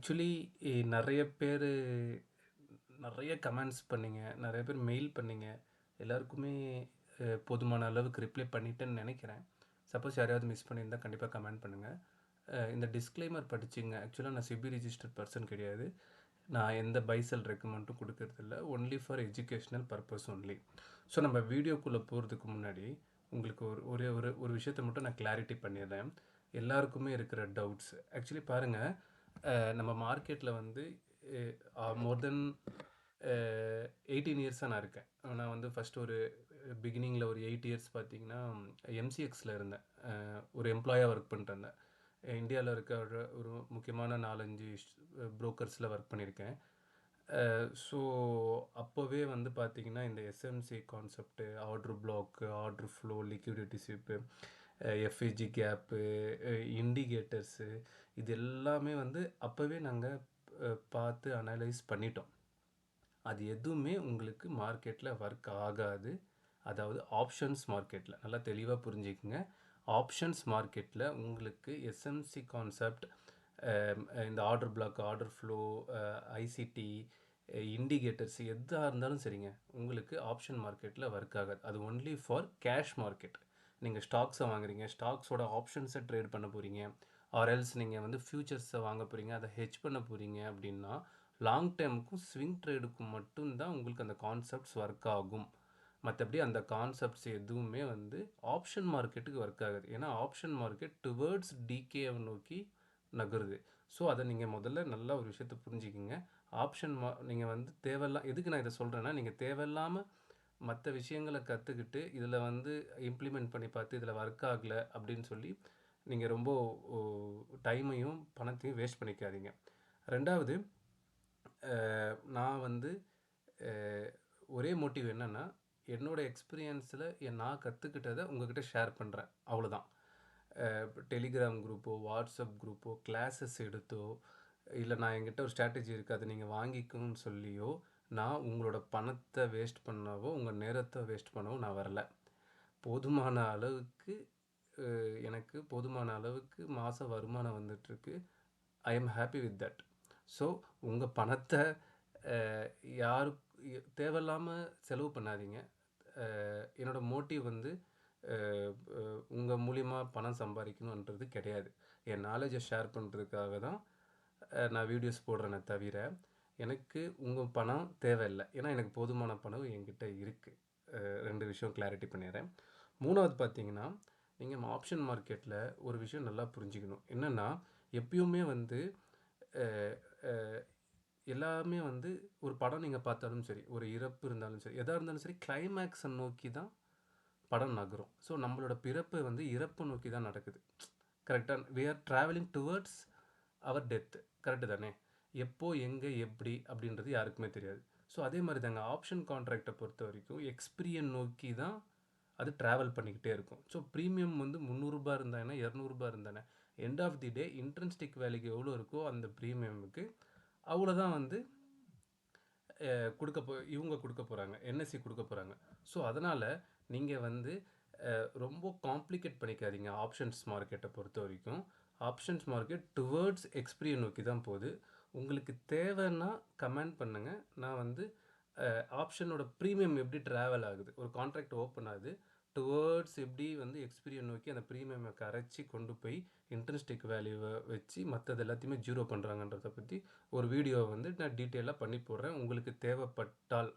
Actually நெறைய பேரு நெறைய கமெண்ட்ஸ் பண்ணீங்க. நெறைய பேர் மெயில் பண்ணீங்க. எல்லாருக்குமே போதுமான அளவுக்கு ரிப்ளை பண்ணிட்டேன்னு நெனைக்கிறேன். சப்போஸ் யாரையாவது மிஸ் பண்ணியிருந்தா கண்டிப்பா கமெண்ட் பண்ணுங்க. இந்த டிஸ்க்ளைமர் படிச்சுங்க. ஆக்சுவலா நான் செபி ரிஜிஸ்டர்ட் பெர்சன் கிடையாது. நான் எந்த பை செல் ரெக்கமெண்டும் குடுக்கறதில்ல. Only for educational purpose only. So நம்ம வீடியோக்குள்ள போறதுக்கு முன்னாடி உங்களுக்கு ஒரே ஒரு ஒரு விஷயத்த மட்டும் நான் கிளாரிட்டி பண்ணிடுறேன். எல்லாருக்குமே இருக்கிற டவுட்ஸ். ஆக்சுவலி பாருங்க, நம்ம மார்க்கெட்ல வந்து மோர் தென் 18 இயர்ஸா நான் இருக்கேன். நான் வந்து ஃபர்ஸ்ட் ஒரு பிகினிங்ல ஒரு 8 இயர்ஸ் பார்த்தீங்கன்னா, எம்சிஎக்ஸ்ல இருந்தேன். ஒரு எம்ப்ளாயா ஒர்க் பண்ணிட்டு இருந்தேன். இந்தியால இருக்க ஒரு முக்கியமான 4, 5 புரோக்கர்ஸ்ல ஒர்க் பண்ணியிருக்கேன். ஸோ அப்போவே வந்து பார்த்தீங்கன்னா, இந்த SMC concept, order block, order flow, liquidity sweep, FVG gap, indicators இது எல்லாமே வந்து அப்போவே நாங்க பார்த்து அனலைஸ் பண்ணிட்டோம். அது எதுவுமே உங்களுக்கு மார்க்கெட்ல ஒர்க் ஆகாது. அதாவது ஆப்ஷன்ஸ் மார்க்கெட்ல. நல்லா தெளிவா புரிஞ்சுக்கங்க. ஆப்ஷன்ஸ் மார்க்கெட்ல உங்களுக்கு எஸ்எம்சி கான்செப்ட், இந்த order black, order flow, ICT, indicators எதா இருந்தாலும் சரிங்க. உங்களுக்கு ஆப்ஷன் மார்க்கெட்ல ஒர்க் ஆகாது. அது ஒன்லி ஃபார் கேஷ் மார்க்கெட். நீங்க ஸ்டாக்ஸை வாங்குறீங்க, ஸ்டாக்ஸோட ஆப்ஷன்ஸை ட்ரேட் பண்ண போறீங்க, ஆர் எல்ஸ் நீங்கள் வந்து ஃபியூச்சர்ஸை வாங்க போறீங்க, அதை ஹெட்ஜ் பண்ண போறீங்க அப்படின்னா லாங் டேர்முக்கும் ஸ்விங் ட்ரேடுக்கும் மட்டும்தான் உங்களுக்கு அந்த கான்செப்ட்ஸ் ஒர்க் ஆகும். மற்றபடி அந்த கான்செப்ட்ஸ் எதுவுமே வந்து ஆப்ஷன் மார்க்கெட்டுக்கு ஒர்க் ஆகாது. ஏன்னா ஆப்ஷன் மார்க்கெட் டுவர்ட்ஸ் டிகேவை நோக்கி நகருது. ஸோ அதை நீங்கள் முதல்ல நல்லா ஒரு விஷயத்தை புரிஞ்சுக்கிங்க. நீங்கள் வந்து எதுக்கு நான் இதை சொல்கிறேன்னா, நீங்கள் தேவையில்லாமல் மற்ற விஷயங்களை கற்றுக்கிட்டு இதில் வந்து இம்ப்ளிமெண்ட் பண்ணி பார்த்து இதில் ஒர்க் ஆகலை அப்படின்னு சொல்லி நீங்கள் ரொம்ப டைமையும் பணத்தையும் வேஸ்ட் பண்ணிக்காதீங்க. ரெண்டாவது, நான் வந்து ஒரே மோட்டிவ் என்னென்னா, என்னோட எக்ஸ்பீரியன்ஸில் நான் கற்றுக்கிட்டதை உங்ககிட்ட ஷேர் பண்ணுறேன், அவ்வளோதான். டெலிகிராம் குரூப்போ, வாட்ஸ்அப் குரூப்போ, கிளாஸஸ் எடுத்தோ, இல்லை நான் என்கிட்ட ஒரு ஸ்ட்ராட்டஜி இருக்குது அதை நீங்கள் வாங்கிக்கணும்னு சொல்லியோ, நான் உங்களோட பணத்தை வேஸ்ட் பண்ணவோ, உங்கள் நேரத்தை வேஸ்ட் பண்ணவோ நான் வரல. போதுமான அளவுக்கு எனக்கு போதுமான அளவுக்கு மாத வருமானம் வந்துட்டுருக்கு. I am happy with that. So உங்கள் பணத்தை யாருக்கு தேவையில்லாமல் செலவு பண்ணாதீங்க. என்னோட மோட்டிவ் வந்து உங்கள் மூலிமா பணம் சம்பாதிக்கணுன்றது கிடையாது. என் நாலேஜை ஷேர் பண்ணுறதுக்காக தான் நான் வீடியோஸ் போடுறேனே தவிர, எனக்கு உங்கள் பணம் தேவையில்லை. ஏன்னா எனக்கு போதுமான பணம் என்கிட்ட இருக்குது. 2 விஷயம் கிளாரிட்டி பண்ணிடுறேன். 3வது பார்த்தீங்கன்னா, நீங்கள் ஆப்ஷன் மார்க்கெட்டில் ஒரு விஷயம் நல்லா புரிஞ்சுக்கணும். என்னென்னா, எப்பயுமே வந்து எல்லாமே வந்து ஒரு படம் நீங்கள் பார்த்தாலும் சரி, ஒரு இறப்பு இருந்தாலும் சரி, எதாக இருந்தாலும் சரி, கிளைமேக்ஸை நோக்கி தான் படம் நகரும். ஸோ நம்மளோட பிறப்பு வந்து இறப்பை நோக்கி தான் நடக்குது. கரெக்டாக we are travelling towards our death. Correct தானே? எப்போ, எங்கே, எப்படி அப்படின்றது யாருக்குமே தெரியாது. ஸோ அதே மாதிரி தாங்க ஆப்ஷன் கான்ட்ராக்டை பொறுத்த வரைக்கும் எக்ஸ்பிரியை நோக்கி தான் அது ட்ராவல் பண்ணிக்கிட்டே இருக்கும். ஸோ ப்ரீமியம் வந்து ரூ. 300 இருந்தானே, ரூ. 200 இருந்தானே, end of the day intrinsic வேல்யூக்கு எவ்வளோ இருக்கோ அந்த ப்ரீமியமுக்கு அவ்வளோதான் வந்து இவங்க கொடுக்க போகிறாங்க, என்எஸ்சி கொடுக்க போகிறாங்க. ஸோ அதனால் நீங்கள் வந்து ரொம்ப காம்ப்ளிகேட் பண்ணிக்காதீங்க. ஆப்ஷன்ஸ் மார்க்கெட்டை பொறுத்த வரைக்கும் ஆப்ஷன்ஸ் மார்க்கெட் டுவர்ட்ஸ் எக்ஸ்பிரியை நோக்கி தான் போகுது. உங்களுக்கு தேவைன்னா கமெண்ட் பண்ணுங்கள். நான் வந்து ஆப்ஷனோட ப்ரீமியம் எப்படி ட்ராவல் ஆகுது, ஒரு கான்ட்ராக்ட் ஓப்பன் ஆகுது, டுவர்ட்ஸ் எப்படி வந்து எக்ஸ்பிரியை நோக்கி அந்த ப்ரீமியமை கரைச்சி கொண்டு போய் இன்ட்ரெஸ்டிக் வேல்யூவை வச்சு மற்றது எல்லாத்தையுமே ஜீரோ பண்ணுறாங்கன்றதை பற்றி ஒரு வீடியோ வந்து நான் டீட்டெயிலாக பண்ணி போடுறேன். உங்களுக்கு தேவைப்பட்டால்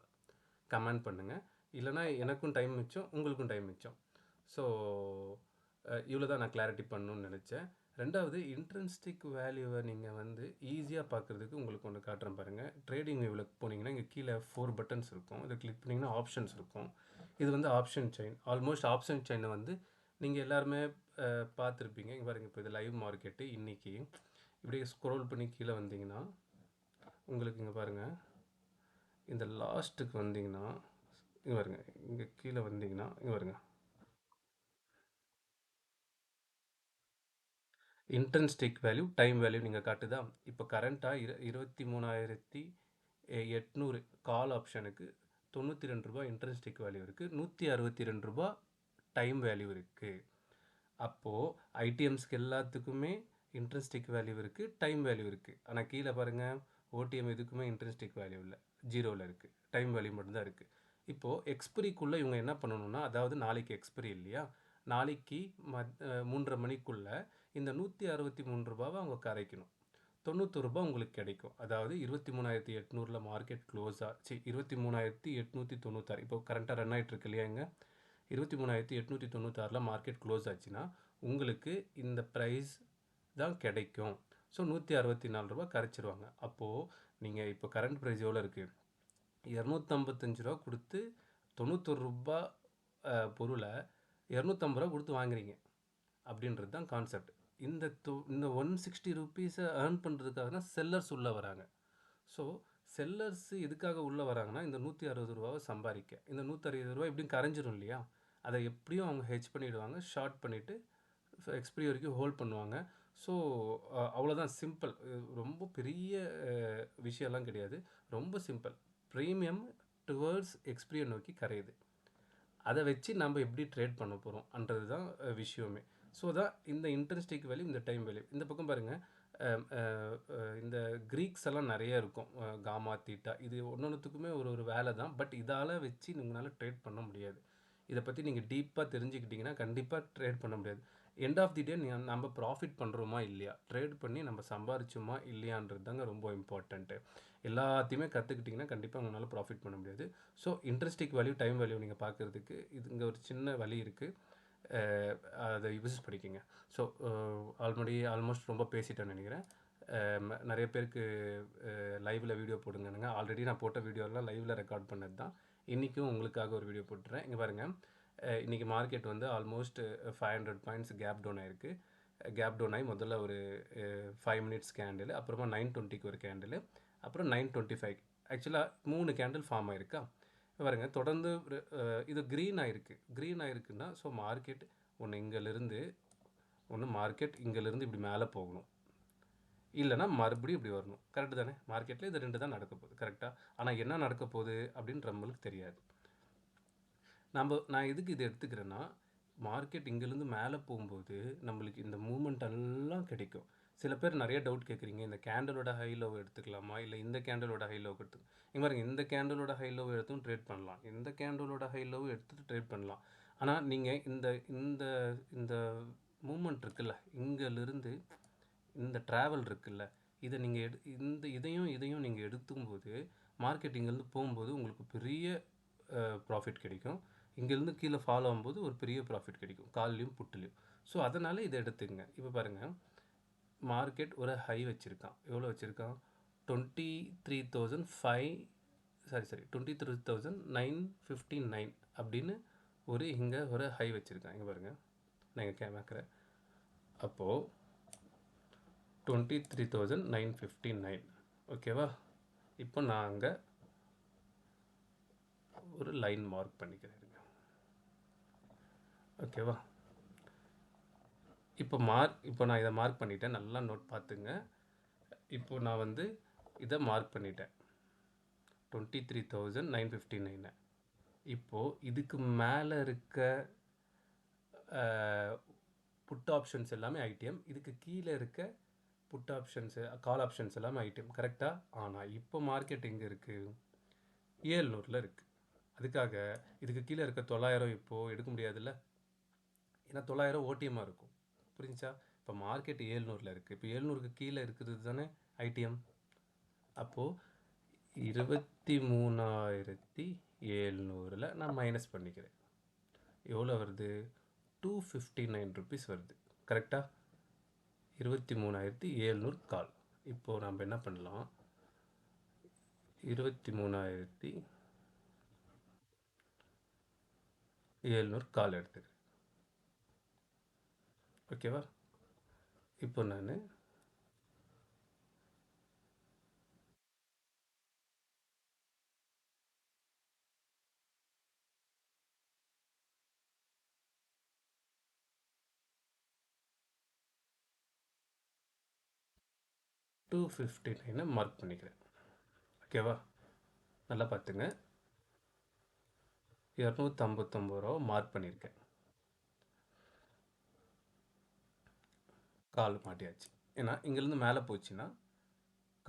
கமெண்ட் பண்ணுங்கள். இல்லைனா எனக்கும் டைம் மிச்சம், உங்களுக்கும் டைம் மிச்சம். ஸோ இவ்வளோ தான் நான் கிளாரிட்டி பண்ணணும்னு நினச்சேன். ரெண்டாவது, இன்ட்ரின்சிக் வேல்யூவை நீங்கள் வந்து ஈஸியாக பார்க்குறதுக்கு உங்களுக்கு ஒன்று காட்டுறேன் பாருங்கள். ட்ரேடிங் வியூவில் போனீங்கன்னா இங்கே கீழே 4 பட்டன்ஸ் இருக்கும். இதை கிளிக் பண்ணிங்கன்னா ஆப்ஷன்ஸ் இருக்கும். இது வந்து ஆப்ஷன் செயின். ஆல்மோஸ்ட் ஆப்ஷன் செயினை வந்து நீங்கள் எல்லாருமே பார்த்துருப்பீங்க. இங்கே பாருங்கள், இப்போ இது லைவ் மார்க்கெட்டு. இன்றைக்கி இப்படியே ஸ்க்ரோல் பண்ணி கீழே வந்தீங்கன்னா உங்களுக்கு இங்கே பாருங்கள், இந்த லாஸ்ட்டுக்கு வந்தீங்கன்னா இங்கே பாருங்க, இங்கே கீழே வந்தீங்கன்னா இங்கே பாருங்க, இன்ட்ரின்சிக் வேல்யூ, டைம் வேல்யூ நீங்கள் காட்டுதா? இப்போ கரண்ட்டாக 23,800 கால் ஆப்ஷனுக்கு ரூ. 92 இன்ட்ரின்சிக் வேல்யூ இருக்குது, ரூ. 162 டைம் வேல்யூ இருக்குது. அப்போது ஐடிஎம்ஸ்க்கு எல்லாத்துக்குமே இன்ட்ரெஸ்டிக் வேல்யூ இருக்குது, டைம் வேல்யூ இருக்குது. ஆனால் கீழே பாருங்கள், ஓடிஎம் எதுக்குமே இன்ட்ரெஸ்டிக் வேல்யூ இல்லை, ஜீரோவில் இருக்குது. டைம் வேல்யூ மட்டும்தான் இருக்குது. இப்போது எக்ஸ்பிரிக்குள்ளே இவங்க என்ன பண்ணணும்னா, அதாவது நாளைக்கு எக்ஸ்பிரி இல்லையா, நாளைக்கு 3:30 மணிக்குள்ளே இந்த 163 ரூபாவை அவங்க கரைக்கணும். 91 ரூபா உங்களுக்கு கிடைக்கும். அதாவது 23,800 மார்க்கெட் க்ளோஸ் ஆச்சு, 23,896. இப்போ கரண்ட்டாக ரன் ஆகிட்டு இருக்கு இல்லையா, இங்கே 23,896 மார்க்கெட் க்ளோஸ் ஆச்சுன்னா உங்களுக்கு இந்த ப்ரைஸ் தான் கிடைக்கும். ஸோ 164 ரூபா கரைச்சிருவாங்க. அப்போது நீங்கள் இப்போ கரண்ட் ப்ரைஸ் எவ்வளோ இருக்குது, 255 ரூபா கொடுத்து 91 ரூபா பொருளை 250 ரூபா கொடுத்து வாங்குறீங்க அப்படின்றது தான் கான்செப்ட். இந்த 160 ருபீஸை ஏர்ன் பண்ணுறதுக்காக தான் செல்லர்ஸ் உள்ளே வராங்க. ஸோ செல்லர்ஸ் எதுக்காக உள்ளே வராங்கன்னா, இந்த 160 ரூபாவை சம்பாதிக்க. இந்த 160 ரூபா எப்படியும் கரைஞ்சிரும் இல்லையா, அதை எப்படியும் அவங்க ஹெட்ஜ் பண்ணிவிடுவாங்க, ஷார்ட் பண்ணிவிட்டு எக்ஸ்பிரி வரைக்கும் ஹோல்ட் பண்ணுவாங்க. ஸோ அவ்வளோதான், சிம்பிள். ரொம்ப பெரிய விஷயம்லாம் கிடையாது, ரொம்ப சிம்பிள். ப்ரீமியம் டுவர்ட்ஸ் எக்ஸ்பிரியை நோக்கி கரையுது. அதை வச்சு நம்ம எப்படி ட்ரேட் பண்ண போகிறோம்ன்றது தான் விஷயமே. ஸோ தான் இந்த இன்ட்ரெஸ்டிக் வேல்யூ, இந்த டைம் வேல்யூ. இந்த பக்கம் பாருங்கள், இந்த க்ரீக்ஸ் எல்லாம் நிறைய இருக்கும், காமா தீட்டா, இது ஒன்றுத்துக்குமே ஒரு வேலை தான். பட் இதால் வச்சு உங்களால் ட்ரேட் பண்ண முடியாது. இதை பற்றி நீங்கள் டீப்பாக தெரிஞ்சுக்கிட்டிங்கன்னா கண்டிப்பாக ட்ரேட் பண்ண முடியாது. எண்ட் ஆஃப் தி டே நம்ம ப்ராஃபிட் பண்ணுறோமா இல்லையா, ட்ரேட் பண்ணி நம்ம சம்பாரிச்சோமா இல்லையான்றது தாங்க ரொம்ப இம்பார்ட்டண்ட்டு. எல்லாத்தையுமே கற்றுக்கிட்டிங்கன்னா கண்டிப்பாக உங்களால் ப்ராஃபிட் பண்ண முடியாது. ஸோ இன்ட்ரெஸ்டிக் வேல்யூ, டைம் வேல்யூ நீங்கள் பார்க்குறதுக்கு இது இங்கே ஒரு சின்ன வழி இருக்குது, அதை யூஸ் பண்ணிக்கோங்க. ஸோ ஆல்மோஸ்ட் ரொம்ப பேசிட்டேன்னு நினைக்கிறேன். நிறைய பேருக்கு லைவில் வீடியோ போடுங்கனுங்க. ஆல்ரெடி நான் போட்ட வீடியோலாம் லைவில் ரெக்கார்ட் பண்ணது தான். இன்றைக்கும் உங்களுக்காக ஒரு வீடியோ போட்டுறேன். இங்கே பாருங்கள், இன்றைக்கி மார்க்கெட் வந்து ஆல்மோஸ்ட் 500 பாயிண்ட்ஸ் கேப் டவுன் ஆகிருக்கு. கேப் டவுன் ஆகி முதல்ல ஒரு 5 மினிட்ஸ் கேண்டில், அப்புறமா 9:20க்கு ஒரு கேண்டில், அப்புறம் 9:25. ஆக்சுவலாக 3 கேண்டில் ஃபார்ம் ஆகிருக்கா பாருங்க. தொடர்ந்து இது க்ரீன் ஆகிருக்குன்னா ஸோ மார்க்கெட் இங்கேருந்து இப்படி மேலே போகணும், இல்லைனா மறுபடியும் இப்படி வரணும். கரெக்டு தானே? மார்க்கெட்டில் இது 2 தான் நடக்க போகுது, கரெக்டாக? ஆனால் என்ன நடக்க போகுது அப்படின்ற நம்மளுக்கு தெரியாது. நான் எதுக்கு இதை எடுத்துக்கிறேன்னா, மார்க்கெட் இங்கேருந்து மேலே போகும்போது நம்மளுக்கு இந்த மூமெண்ட் எல்லாம் கிடைக்கும். சில பேர் நிறைய டவுட் கேட்குறீங்க, இந்த கேண்டலோட ஹை லோ எடுத்துக்கலாமா, இல்லை இந்த கேண்டலோட ஹை லோ எடுத்துக்கலாம். இங்கே பாருங்க, இந்த கேண்டலோட ஹை லோ எடுத்தும் ட்ரேட் பண்ணலாம், இந்த கேண்டலோட ஹை லோ எடுத்துகிட்டு ட்ரேட் பண்ணலாம். ஆனால் நீங்கள் இந்த இந்த இந்த மூமெண்ட் இருக்குல்ல, இங்கேருந்து இந்த ட்ராவல் இருக்குல்ல, இதை நீங்கள் இதையும் நீங்கள் எடுக்கும்போது மார்க்கெட் இங்கேருந்து போகும்போது உங்களுக்கு பெரிய ப்ராஃபிட் கிடைக்கும். இங்கேருந்து கீழே ஃபாலோ ஆகும்போது ஒரு பெரிய ப்ராஃபிட் கிடைக்கும், கால்லையும் புட்டுலையும். ஸோ அதனால் இதை எடுத்துக்கங்க. இப்போ பாருங்கள், மார்க்கெட் ஒரு ஹை வச்சுருக்கான். எவ்வளோ வச்சுருக்கான்? 23,959 அப்படின்னு இங்கே ஒரு ஹை வச்சுருக்கான். இங்கே பாருங்கள், நான் இங்கே கேட்குறேன். அப்போது 23,959, ஓகேவா? இப்போ நான் அங்கே ஒரு லைன் மார்க் பண்ணிக்கிறேன், ஓகேவா? இப்போ நான் இதை மார்க் பண்ணிட்டேன், நல்லா நோட் பார்த்துங்க. இப்போ நான் வந்து இதை மார்க் பண்ணிட்டேன், 23,959. இப்போது இதுக்கு மேலே இருக்க புட் ஆப்ஷன்ஸ் எல்லாமே ஐடிஎம், இதுக்கு கீழே இருக்க புட் ஆப்ஷன்ஸு, கால் ஆப்ஷன்ஸ் எல்லாமே ஐடிஎம், கரெக்டாக? ஆனால் இப்போ மார்க்கெட் எங்கே இருக்குது? 700 இருக்குது. அதுக்காக இதுக்கு கீழே இருக்க 900 இப்போது எடுக்க முடியாதுல்ல, ஏன்னா 900 ஓடிஎம்மாக இருக்கும், புரிஞ்சா? இப்போ மார்க்கெட் 700 இருக்குது. இப்போ 700க்கு கீழே இருக்கிறது தானே ஐடிஎம். அப்போது 23,700 நான் மைனஸ் பண்ணிக்கிறேன். எவ்வளோ வருது? 259 ருபீஸ் வருது, கரெக்டாக? 23,700 கால். இப்போது நம்ம என்ன பண்ணலாம், 23,700 கால் எடுத்துக்கிறேன், ஓகேவா? இப்போ நான் $259 மார்க் பண்ணிக்கிறேன், ஓகேவா? நல்லா பார்த்துங்க, 259 ரூபா மார்க் பண்ணியிருக்கேன், கால் மாட்டியாச்சு. ஏன்னா இங்கேருந்து மேலே போச்சுன்னா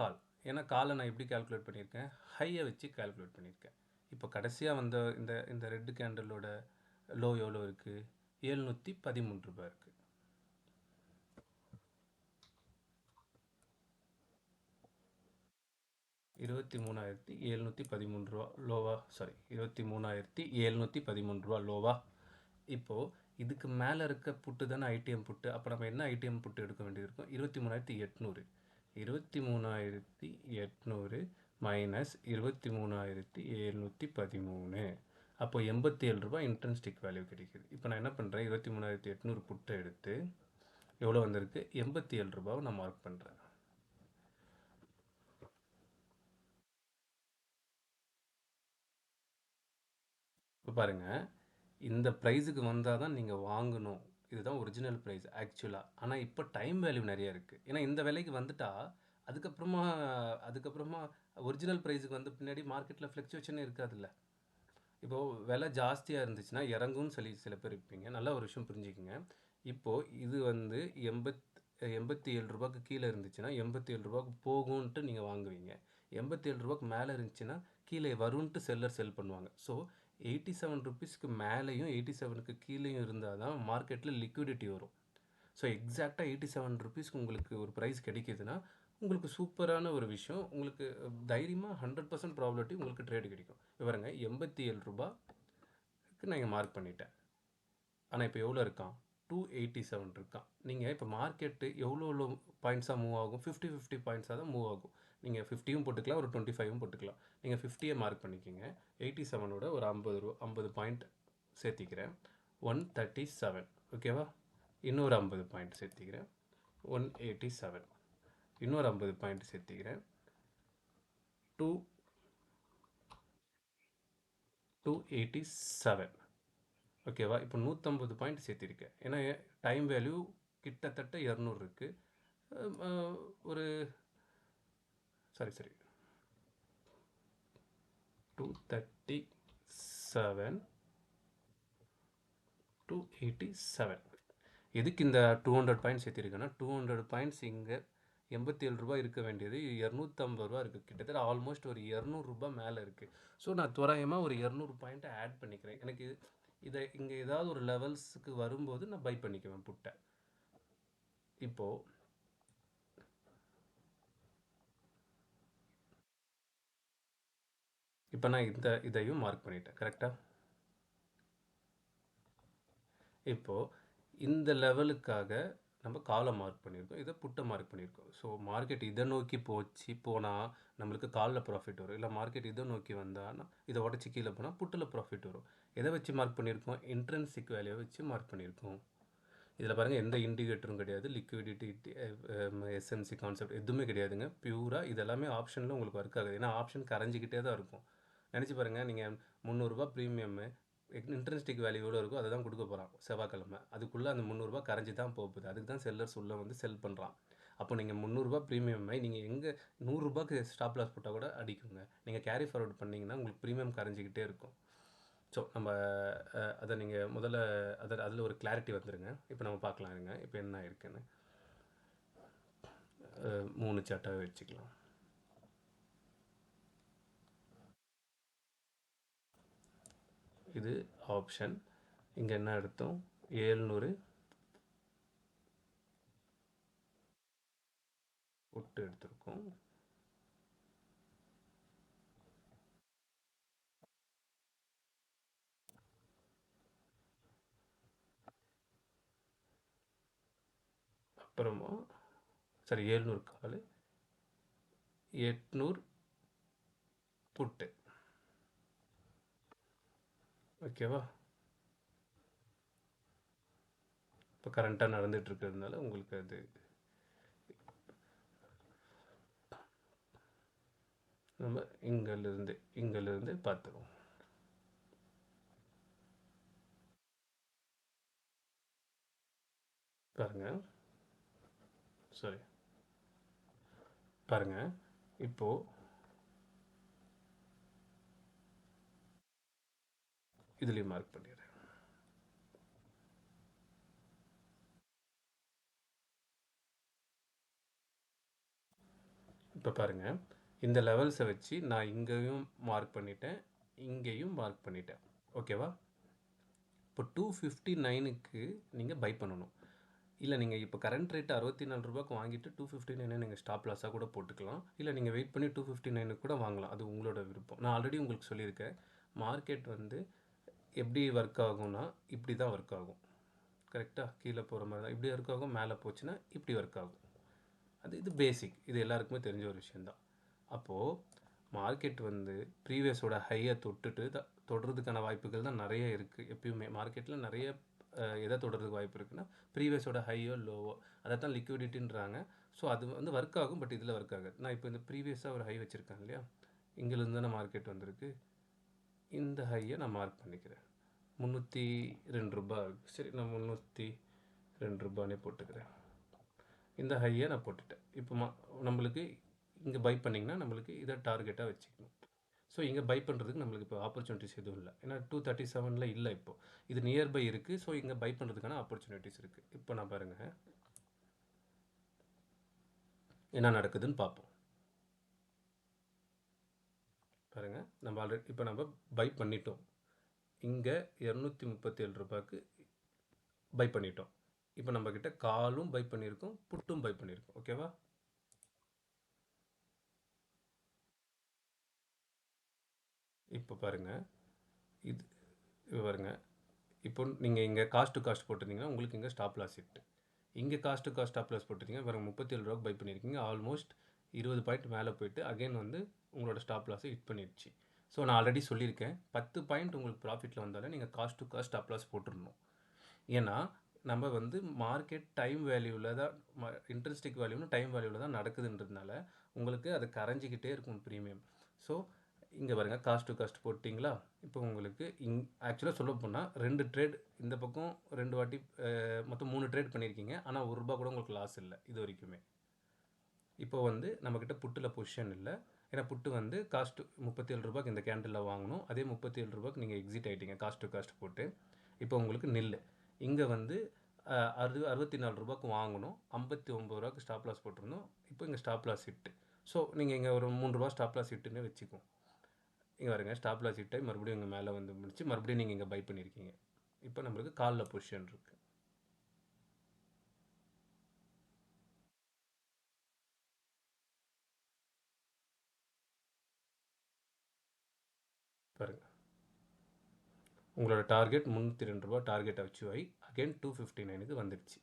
கால். ஏன்னா காலை நான் எப்படி கால்குலேட் பண்ணியிருக்கேன், ஹையை வச்சு கால்குலேட் பண்ணியிருக்கேன். இப்போ கடைசியாக வந்த இந்த இந்த ரெட் கேண்டலோட லோ எவ்வளோ இருக்குது, 713 இருக்குது. 23,713 லோவா, சாரி 23,713 லோவா. இப்போது இதுக்கு மேலே இருக்க புட்டு தானே ஐடிஎம் புட்டு. அப்போ நம்ம என்ன ஐடிஎம் புட்டு எடுக்க வேண்டியது இருக்கும், 23,800. 23,800 மைனஸ் 23,713. அப்போ 87 இன்ட்ரென்ஸ்டிக் வேல்யூ கிடைக்குது. இப்போ நான் என்ன பண்ணுறேன், 23,800 புட்டை எடுத்து எவ்வளோ வந்திருக்கு, 87 நான் மார்க் பண்ணுறேன். இப்போ பாருங்கள், இந்த ப்ரைஸுக்கு வந்தால் தான் நீங்கள் வாங்கணும். இதுதான் ஒரிஜினல் ப்ரைஸ் ஆக்சுவலாக. ஆனால் இப்போ டைம் வேல்யூ நிறைய இருக்குது. ஏன்னா இந்த விலைக்கு வந்துட்டா அதுக்கப்புறமா ஒரிஜினல் ப்ரைஸுக்கு வந்த பின்னாடி மார்க்கெட்டில் ஃப்ளக்சுவேஷனே இருக்காதுல்ல. இப்போது விலை ஜாஸ்தியாக இருந்துச்சுன்னா இறங்கும்னு சொல்லி சில பேர் இருப்பீங்க. நல்ல ஒரு விஷயம் புரிஞ்சுக்கிங்க. இப்போது இது வந்து 87 கீழே இருந்துச்சுன்னா 87 போகும்ன்ட்டு நீங்கள் வாங்குவீங்க. 87 மேலே இருந்துச்சுன்னா கீழே வரும்ன்ட்டு செல்லர் செல் பண்ணுவாங்க. ஸோ 87 மேலேயும் 87 கீழேயும் இருந்தால் தான் மார்க்கெட்டில் லிக்விடிட்டி வரும். ஸோ எக்ஸாக்டாக 87 உங்களுக்கு ஒரு ப்ரைஸ் கிடைக்கிதுன்னா உங்களுக்கு சூப்பரான ஒரு விஷயம். உங்களுக்கு தைரியமாக 100% ப்ராபபிலிட்டி உங்களுக்கு ட்ரேடு கிடைக்கும். பாருங்க, 87 நான் இங்கே மார்க் பண்ணிட்டேன். ஆனால் இப்போ எவ்வளோ இருக்கான், 287 இருக்கான். நீங்கள் இப்போ மார்க்கெட்டு எவ்வளோ பாயிண்ட்ஸாக மூவ் ஆகும், 50 பாயிண்ட்ஸாக தான் மூவ் ஆகும். நீங்கள் 50யும் போட்டுக்கலாம், ஒரு 25ம் போட்டுக்கலாம். நீங்கள் 50யை மார்க் பண்ணிக்கிங்க. 87ஓட ஒரு 50 பாயிண்ட் சேர்த்திக்கிறேன், 137. ஓகேவா. இன்னொரு 50 பாயிண்ட் சேர்த்திக்கிறேன், 187. இன்னொரு 50 பாயிண்ட் சேர்த்திக்கிறேன், 287. ஓகேவா. இப்போ 150 பாயிண்ட் சேர்த்திருக்கேன். ஏன்னா டைம் வேல்யூ கிட்டத்தட்ட 200 இருக்குது. ஒரு சரி 237, 287. எதுக்கு இந்த 200 பாயிண்ட்ஸ் சேர்த்திருக்கேன்னா, 200 பாயிண்ட்ஸ் இங்கே 87 இருக்க வேண்டியது 250 இருக்குது. கிட்டத்தட்ட ஆல்மோஸ்ட் ஒரு 200 மேலே இருக்குது. ஸோ நான் தோராயமாக ஒரு 200 பாயிண்ட்டை ஆட் பண்ணிக்கிறேன். எனக்கு இதை இங்கே ஏதாவது ஒரு லெவல்ஸுக்கு வரும்போது நான் பை பண்ணிக்குவேன் புட்டை. இப்போது நான் இதையும் மார்க் பண்ணிட்டேன். கரெக்டாக. இப்போது இந்த லெவலுக்காக நம்ம காலை மார்க் பண்ணியிருக்கோம், இதை புட்டை மார்க் பண்ணியிருக்கோம். ஸோ மார்க்கெட் இதை நோக்கி போனால் நம்மளுக்கு காலில் ப்ராஃபிட் வரும். இல்லை மார்க்கெட் இதை நோக்கி வந்தால் இதை உடச்சி கீழே போனால் புட்டில் ப்ராஃபிட் வரும். எதை வச்சு மார்க் பண்ணியிருக்கோம், இன்ட்ரென்சிக் வேல்யூவை வச்சு மார்க் பண்ணியிருக்கோம். இதில் பாருங்கள், எந்த இண்டிகேட்டரும் கிடையாது, லிக்விடிட்டி எஸ்எம்சி கான்செப்ட் எதுவுமே கிடையாதுங்க. பியூராக இதெல்லாமே ஆப்ஷனில் உங்களுக்கு ஒர்க் ஆகுது. ஏன்னா ஆப்ஷன் கரைஞ்சிக்கிட்டே தான் இருக்கும். நினச்சி பாருங்கள், நீங்கள் 300 ப்ரீமியம்மு இன்ட்ரென்ஸ்டிக் வேல்யூ எவ்வளோ இருக்கோ அதை தான் கொடுக்க போகிறான் செவ்வாய்க்கிழமை. அதுக்குள்ளே அந்த 300 கரைஞ்சி தான் போகுது. அதுக்கு தான் செல்லர்ஸ் உள்ளே வந்து செல் பண்ணுறான். அப்போ நீங்கள் 300 ப்ரீமியம்மை நீங்கள் எங்கே 100 ஸ்டாப் லாஸ் போட்டால் கூட அடிக்குங்க. நீங்கள் கேரி ஃபார்வர்ட் பண்ணிங்கன்னா உங்களுக்கு ப்ரீமியம் கரைஞ்சிக்கிட்டே இருக்கும். ஸோ நம்ம அதை நீங்கள் முதல்ல அதில் ஒரு கிளாரிட்டி வந்துடுங்க. இப்போ நம்ம பார்க்கலாம் இருங்க, இப்போ என்ன இருக்குன்னு 3 சார்ட்டாகவே வச்சுக்கலாம். இது ஆப்ஷன். இங்கே என்ன எடுத்தோம், 700 புட்டு எடுத்திருக்கோம். அப்புறமா சரி 700 கால், 800 புட்டு. ஓகேவா. இப்போ கரண்ட்டாக நடந்துட்டு இருக்கிறதுனால உங்களுக்கு அது நம்ம இங்கிருந்து பார்த்துருவோம். பாருங்கள், சாரி பாருங்கள், இப்போது இதுலேயும் மார்க் பண்ணிடுறேன். இப்போ பாருங்கள், இந்த லெவல்ஸை வச்சு நான் இங்கேயும் மார்க் பண்ணிட்டேன், இங்கேயும் மார்க் பண்ணிட்டேன். ஓகேவா? இப்போ 259க்கு நீங்கள் பை பண்ணணும். இல்லை நீங்கள் இப்போ கரண்ட் ரேட் 64 ரூபாய்க்கு வாங்கிட்டு 259 நீங்கள் ஸ்டாப் லாஸாக கூட போட்டுக்கலாம். இல்லை நீங்கள் வெயிட் பண்ணி 259 கூட வாங்கலாம். அது உங்களோட விருப்பம். நான் ஆல்ரெடி உங்களுக்கு சொல்லியிருக்கேன், மார்க்கெட் வந்து எப்படி ஒர்க் ஆகும்னா இப்படி தான் ஒர்க் ஆகும். கரெக்டாக கீழே போகிற மாதிரி தான் இப்படி ஒர்க் ஆகும், மேலே போச்சுன்னா இப்படி ஒர்க் ஆகும். இது பேசிக், இது எல்லாருக்குமே தெரிஞ்ச ஒரு விஷயந்தான். அப்போது மார்க்கெட் வந்து ப்ரீவியஸோட ஹையை தொடுறதுக்கான வாய்ப்புகள் தான் நிறைய இருக்குது. எப்பயுமே மார்க்கெட்டில் நிறைய எதை தொடுறதுக்கு வாய்ப்பு இருக்குன்னா ப்ரீவியஸோட ஹையோ லோவோ, அதை தான் லிக்விடிட்டின்றாங்க. ஸோ அது வந்து ஒர்க் ஆகும், பட் இதில் ஒர்க் ஆகாது. நான் இப்போ இந்த ப்ரீவியஸாக ஒரு ஹை வச்சுருக்கேன் இல்லையா, இங்கேருந்து தானே மார்க்கெட் வந்திருக்கு. இந்த ஹையை நான் மார்க் பண்ணிக்கிறேன், 302 ரூபாய் இருக்குது. சரி, நான் 302 ரூபானே போட்டுக்கிறேன். இந்த ஹையை நான் போட்டுட்டேன். இப்போ நம்மளுக்கு இங்கே பை பண்ணிங்கன்னா நம்மளுக்கு இதை டார்கெட்டாக வச்சுக்கணும். ஸோ இங்கே பை பண்ணுறதுக்கு நம்மளுக்கு இப்போ ஆப்பர்ச்சுனிட்டிஸ் எதுவும் இல்லை, ஏன்னா 237 இல்லை. இப்போது இது நியர்பை இருக்குது. ஸோ இங்கே பை பண்ணுறதுக்கான ஆப்பர்ச்சுனிட்டிஸ் இருக்குது. இப்போ நான் பாருங்கள் என்ன நடக்குதுன்னு பார்ப்போம். பாருங்கள், நம்ம ஆல்ரெடி இப்போ நம்ம பை பண்ணிட்டோம். இங்கே 237 ரூபாய்க்கு பை பண்ணிட்டோம். இப்போ நம்மக்கிட்ட காலும் பை பண்ணியிருக்கோம், புட்டும் பை பண்ணியிருக்கோம். ஓகேவா? இப்போ பாருங்கள், இது பாருங்கள், இப்போ நீங்கள் இங்கே காஸ்ட் டு காஸ்ட் போட்டிருந்தீங்கன்னா உங்களுக்கு இங்கே ஸ்டாப் லாஸ் ஹிட். இங்கே cost to cost stop loss போட்டிருக்கீங்க, பாருங்கள் 37 ரூபாய்க்கு பை பண்ணியிருக்கீங்க. ஆல்மோஸ்ட் 20 பாயிண்ட் மேலே போயிட்டு அகைன் வந்து உங்களோட ஸ்டாப் லாஸை ஹிட் பண்ணிடுச்சு. ஸோ நான் ஆல்ரெடி சொல்லியிருக்கேன், 10 பாயிண்ட் உங்களுக்கு ப்ராஃபிட்டில் வந்தாலே நீங்கள் cost to cost stop loss போட்டுடணும். ஏன்னா நம்ம வந்து மார்க்கெட் டைம் வேல்யூவில் தான், இன்ட்ரெஸ்டிக் வேல்யூன்னு டைம் வேல்யூவில் தான் நடக்குதுன்றதுனால உங்களுக்கு அது கரைஞ்சிக்கிட்டே இருக்கும் ப்ரீமியம். ஸோ இங்கே பாருங்கள், காஸ்ட் டு காஸ்ட் போட்டிங்களா. இப்போ உங்களுக்கு ஆக்சுவலாக சொல்ல போனால் 2 ட்ரேட் இந்த பக்கம் 2 வாட்டி, மொத்தம் 3 ட்ரேட் பண்ணியிருக்கீங்க. ஆனால் ₹1 கூட உங்களுக்கு லாஸ் இல்லை இது வரைக்குமே. இப்போ வந்து நம்மக்கிட்ட புட்டில் பொசிஷன் இல்லை, ஏன்னா புட்டு வந்து காஸ்ட் 37 ரூபாய்க்கு இந்த கேண்டிலில் வாங்கணும். அதே 37 ரூபாய்க்கு நீங்கள் எக்ஸிட் ஆகிட்டீங்க காஸ்ட் டு காஸ்ட் போட்டு. இப்போ உங்களுக்கு நில் இங்கே வந்து 64 ரூபாய்க்கு வாங்கணும், 59 ரூபாய்க்கு ஸ்டாப் லாஸ் போட்டிருந்தோம். இப்போ இங்கே ஸ்டாப் லாஸ் ஹிட்டு. ஸோ நீங்கள் இங்கே ஒரு 3 ரூபா ஸ்டாப் லாஸ் ஹிட்டுன்னு வச்சுக்கோம். இங்கே வருங்க, ஸ்டாப் லாஸ் ஹிட் ஆகி மறுபடியும் இங்கே மேலே வந்து முடிச்சு மறுபடியும் நீங்கள் இங்கே பை பண்ணியிருக்கீங்க. இப்போ நம்மளுக்கு காலில் பொசிஷன் இருக்குது. பாருங்க, உங்களோட டார்கெட் 302 ரூபா டார்கெட்டை அச்சீவ் ஆகி அகைன் 259க்கு வந்துடுச்சு.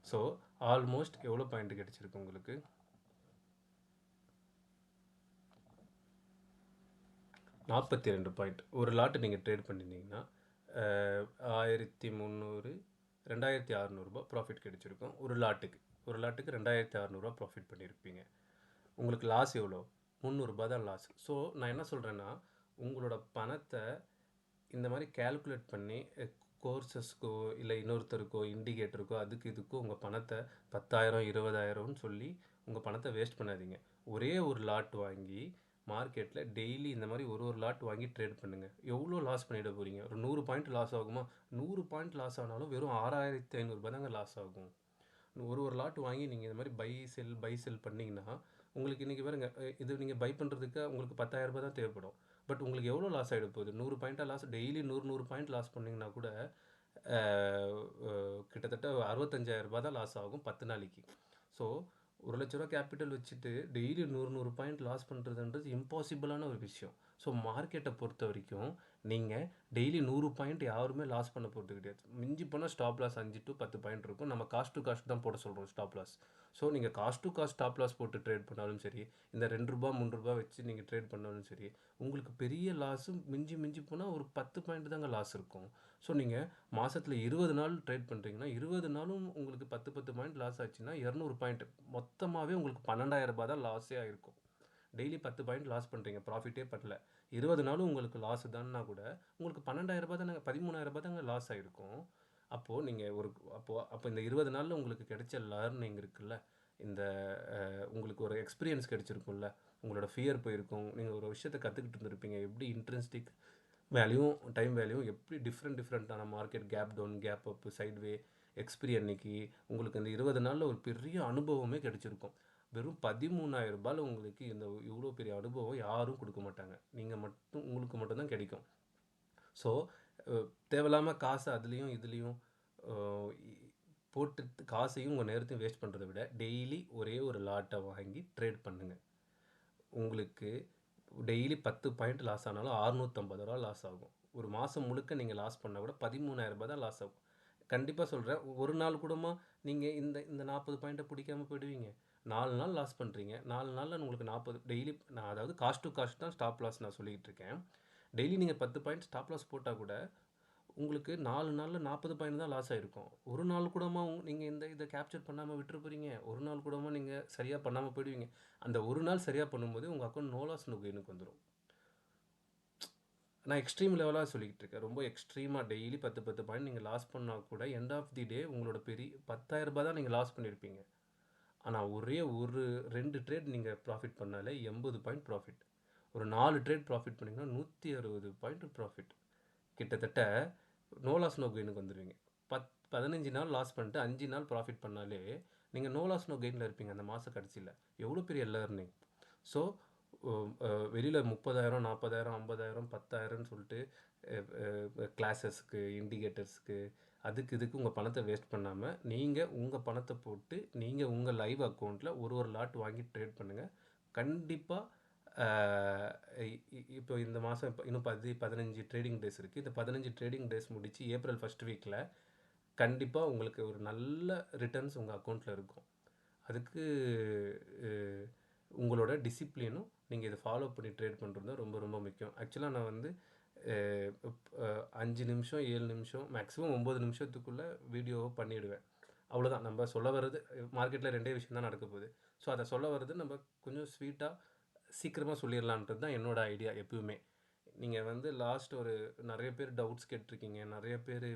ஸோ ஆல்மோஸ்ட் எவ்வளோ பாயிண்ட் கிடச்சிருக்கு உங்களுக்கு? 42 பாயிண்ட். ஒரு லாட்டு நீங்கள் ட்ரேட் பண்ணியிருந்தீங்கன்னா 1300 2600 ப்ராஃபிட் கிடைச்சிருக்கும் ஒரு லாட்டுக்கு. ஒரு லாட்டுக்கு 2600 ப்ராஃபிட் பண்ணியிருப்பீங்க. உங்களுக்கு லாஸ் எவ்வளோ? 300 தான் லாஸ். ஸோ நான் என்ன சொல்கிறேன்னா, உங்களோட பணத்தை இந்த மாதிரி கேல்குலேட் பண்ணி கோர்சஸ்க்கோ இல்லை இன்னொருத்தருக்கோ இண்டிகேட்டருக்கோ அதுக்கு இதுக்கோ உங்கள் பணத்தை 10,000 20,000ன்னு சொல்லி உங்கள் பணத்தை வேஸ்ட் பண்ணாதீங்க. ஒரே ஒரு லாட் வாங்கி மார்க்கெட்டில் டெய்லி இந்த மாதிரி ஒரு லாட் வாங்கி ட்ரேட் பண்ணுங்கள். எவ்வளோ லாஸ் பண்ணிட போகிறீங்க? ஒரு 100 பாயிண்ட் லாஸ் ஆகுமா? 100 பாயிண்ட் லாஸ் ஆனாலும் வெறும் 6,500 தாங்க லாஸ் ஆகும். ஒரு லாட் வாங்கி நீங்கள் இந்த மாதிரி பை செல் பண்ணிங்கன்னா உங்களுக்கு இன்றைக்கி பாருங்க, இது நீங்கள் பை பண்ணுறதுக்கு உங்களுக்கு 10,000 தான் தேவைப்படும். பட் உங்களுக்கு எவ்வளோ லாஸ் ஆகிட போகுது? 100 பாயிண்ட்டாக லாஸ். டெய்லி 100 பாயிண்ட் லாஸ் பண்ணிங்கன்னா கூட கிட்டத்தட்ட 65,000 தான் லாஸ் ஆகும் 10 நாளைக்கு. ஸோ ₹1,00,000 கேபிட்டல் வச்சுட்டு டெய்லி 100 பாயிண்ட் லாஸ் பண்ணுறதுன்றது இம்பாசிபிளான ஒரு விஷயம். ஸோ மார்க்கெட்டை பொறுத்த வரைக்கும் நீங்கள் டெய்லி 100 பாயிண்ட் யாருமே லாஸ் பண்ண போகிறது கிடையாது. மிஞ்சி போனால் ஸ்டாப் லாஸ் 5 to 10 பாயிண்ட் இருக்கும். நம்ம காஸ்ட் டு காஸ்ட் தான் போட சொல்கிறோம் ஸ்டாப் லாஸ். ஸோ நீங்கள் cost to cost stop loss போட்டு ட்ரேட் பண்ணாலும் சரி, இந்த ₹2 ₹3 வச்சு நீங்கள் ட்ரேட் பண்ணாலும் சரி, உங்களுக்கு பெரிய லாஸு மிஞ்சி போனால் ஒரு 10 பாயிண்ட் தாங்க லாஸ் இருக்கும். ஸோ நீங்கள் மாதத்தில் 20 நாள் ட்ரேட் பண்ணுறீங்கன்னா 20 நாளும் உங்களுக்கு 10 பாயிண்ட் லாஸ் ஆச்சுன்னா 200 பாயிண்ட் மொத்தமாகவே உங்களுக்கு ₹12,000 தான் லாஸே ஆகிருக்கும். டெய்லி 10 பாயிண்ட் லாஸ் பண்ணுறீங்க, ப்ராஃபிட்டே பண்ணல. 20 நாளும் உங்களுக்கு லாஸ் தான்னா கூட உங்களுக்கு ₹12,000 தானே, ₹13,000 தாங்க லாஸ் ஆகிருக்கும். அப்போது நீங்கள் அப்போ இந்த 20 நாளில் உங்களுக்கு கிடைச்ச லேர்னிங் இருக்குல்ல, இந்த உங்களுக்கு ஒரு எக்ஸ்பீரியன்ஸ் கிடைச்சிருக்கும்ல, உங்களோட ஃபியர் போயிருக்கும், நீங்கள் ஒரு விஷயத்தை கற்றுக்கிட்டு இருந்திருப்பீங்க, எப்படி இன்ட்ரென்ஸ்டிக் வேல்யூவும் டைம் வேல்யூவும் எப்படி டிஃப்ரெண்ட்டான market cap down cap up sideway expiry அன்னைக்கு உங்களுக்கு இந்த 20 நாளில் ஒரு பெரிய அனுபவமே கிடைச்சிருக்கும். வெறும் 13,000 உங்களுக்கு இந்த இவ்வளோ பெரிய அனுபவம் யாரும் கொடுக்க மாட்டாங்க. நீங்கள் மட்டும் உங்களுக்கு மட்டும்தான் கிடைக்கும். ஸோ தேவையில்லாமல் காசு அதுலேயும் இதுலேயும் போட்டு காசையும் உங்கள் நேரத்தையும் வேஸ்ட் பண்ணுறதை விட டெய்லி ஒரே ஒரு லாட்டை வாங்கி ட்ரேட் பண்ணுங்கள். உங்களுக்கு டெய்லி 10 பாயிண்ட் லாஸ் ஆனாலும் 650 ரூபா லாஸ் ஆகும். ஒரு மாதம் முழுக்க நீங்கள் லாஸ் பண்ணால் கூட 13,000 தான் லாஸ் ஆகும். கண்டிப்பாக சொல்கிறேன், ஒரு நாள் கூடமா நீங்கள் இந்த 40 பாயிண்ட்டை பிடிக்காமல் போயிடுவீங்க. 4 நாள் லாஸ் பண்ணுறீங்க. 4 நாளில் உங்களுக்கு 40 டெய்லி. நான் அதாவது காஸ்ட் டு காஸ்ட் தான் ஸ்டாப் லாஸ் நான் சொல்லிகிட்டு இருக்கேன். டெய்லி நீங்கள் 10 பாயிண்ட் ஸ்டாப் லாஸ் போட்டால் கூட உங்களுக்கு 4 நாளில் 40 பாயிண்ட் தான் லாஸ் ஆகிருக்கும். ஒரு நாள் கூடமா நீங்கள் இதை கேப்சர் பண்ணாமல் விட்டுரு போகிறீங்க. ஒரு நாள் கூடமா நீங்கள் சரியாக பண்ணாமல் போயிடுவீங்க. அந்த ஒரு நாள் சரியாக பண்ணும்போது உங்கள் அக்கௌண்ட் நோ லாஸ் நோ கெயினுக்கு வந்துடும். நான் எக்ஸ்ட்ரீம் லெவலாக சொல்லிக்கிட்டு இருக்கேன். ரொம்ப எக்ஸ்ட்ரீமாக டெய்லி 10 பாயிண்ட் நீங்கள் லாஸ் பண்ணால் கூட எண்ட் ஆஃப் தி டே உங்களோட பெரிய 10,000 தான் நீங்கள் லாஸ் பண்ணியிருப்பீங்க. ஆனால் ஒரே ஒரு 2 ட்ரேட் நீங்கள் ப்ராஃபிட் பண்ணாலே 80 பாயிண்ட் ப்ராஃபிட். ஒரு 4 ட்ரேட் ப்ராஃபிட் பண்ணிங்கன்னா 160 பாயிண்ட் ப்ராஃபிட். கிட்டத்தட்ட நோ லாஸ் நோ கெயினுக்கு வந்துடுவீங்க. 15 நாள் லாஸ் பண்ணிட்டு 5 நாள் ப்ராஃபிட் பண்ணாலே நீங்கள் நோ லாஸ் நோ கெயினில் இருப்பீங்க அந்த மாத கடைசியில். எவ்வளோ பெரிய லேர்னிங். ஸோ வெளியில் 30,000 40,000 50,000 10,000ன்னு சொல்லிட்டு கிளாஸஸ்க்கு இண்டிகேட்டர்ஸ்க்கு இதுக்கு உங்கள் பணத்தை வேஸ்ட் பண்ணாமல் நீங்கள் உங்கள் பணத்தை போட்டு நீங்கள் உங்கள் லைவ் அக்கௌண்ட்டில் ஒரு லாட் வாங்கி ட்ரேட் பண்ணுங்கள். கண்டிப்பாக இப்போ இந்த மாதம் இன்னும் 15 ட்ரேடிங் டேஸ் இருக்குது. இந்த 15 ட்ரேடிங் டேஸ் முடித்து ஏப்ரல் ஃபஸ்ட் வீக்கில் கண்டிப்பாக உங்களுக்கு ஒரு நல்ல ரிட்டர்ன்ஸ் உங்கள் அக்கௌண்ட்டில் இருக்கும். அதுக்கு உங்களோட டிசிப்ளினும் நீங்கள் இதை ஃபாலோ பண்ணி ட்ரேட் பண்ணுறது தான் ரொம்ப ரொம்ப முக்கியம். ஆக்சுவலாக நான் வந்து 5 நிமிஷம் 7 நிமிஷம் மேக்ஸிமம் 9 நிமிஷத்துக்குள்ளே வீடியோவை பண்ணிவிடுவேன். அவ்வளோதான். நம்ம சொல்ல வர்றது மார்க்கெட்டில் 2 விஷயம் தான் நடக்க போகுது. ஸோ அதை சொல்ல வர்றது நம்ம கொஞ்சம் ஸ்வீட்டாக சீக்கிரமாக சொல்லிடலான்றது தான் என்னோடய ஐடியா எப்பவுமே. நீங்கள் வந்து லாஸ்ட் நிறைய பேர் டவுட்ஸ் கேட்டிருக்கீங்க, நிறைய பேர்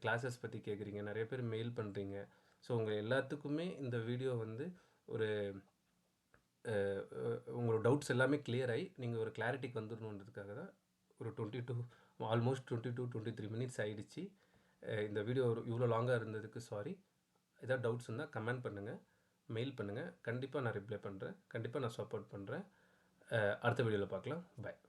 கிளாஸஸ் பற்றி கேட்குறீங்க, நிறைய பேர் மெயில் பண்ணுறீங்க. ஸோ உங்கள் எல்லாத்துக்குமே இந்த வீடியோ வந்து ஒரு உங்களோட டவுட்ஸ் எல்லாமே கிளியர் ஆகி நீங்கள் ஒரு கிளாரிட்டிக்கு வந்துடணுன்றதுக்காக தான் ஒரு 22 மினிட்ஸ் ஆகிடுச்சு. இந்த வீடியோ இவ்வளோ லாங்காக இருந்ததுக்கு சாரி. ஏதாவது டவுட்ஸ் இருந்தால் கமெண்ட் பண்ணுங்கள், மெயில் பண்ணுங்கள். கண்டிப்பாக நான் ரிப்ளை பண்ணுறேன், கண்டிப்பாக நான் சப்போர்ட் பண்ணுறேன். அடுத்த வீடியோவில் பார்க்கலாம். பாய்.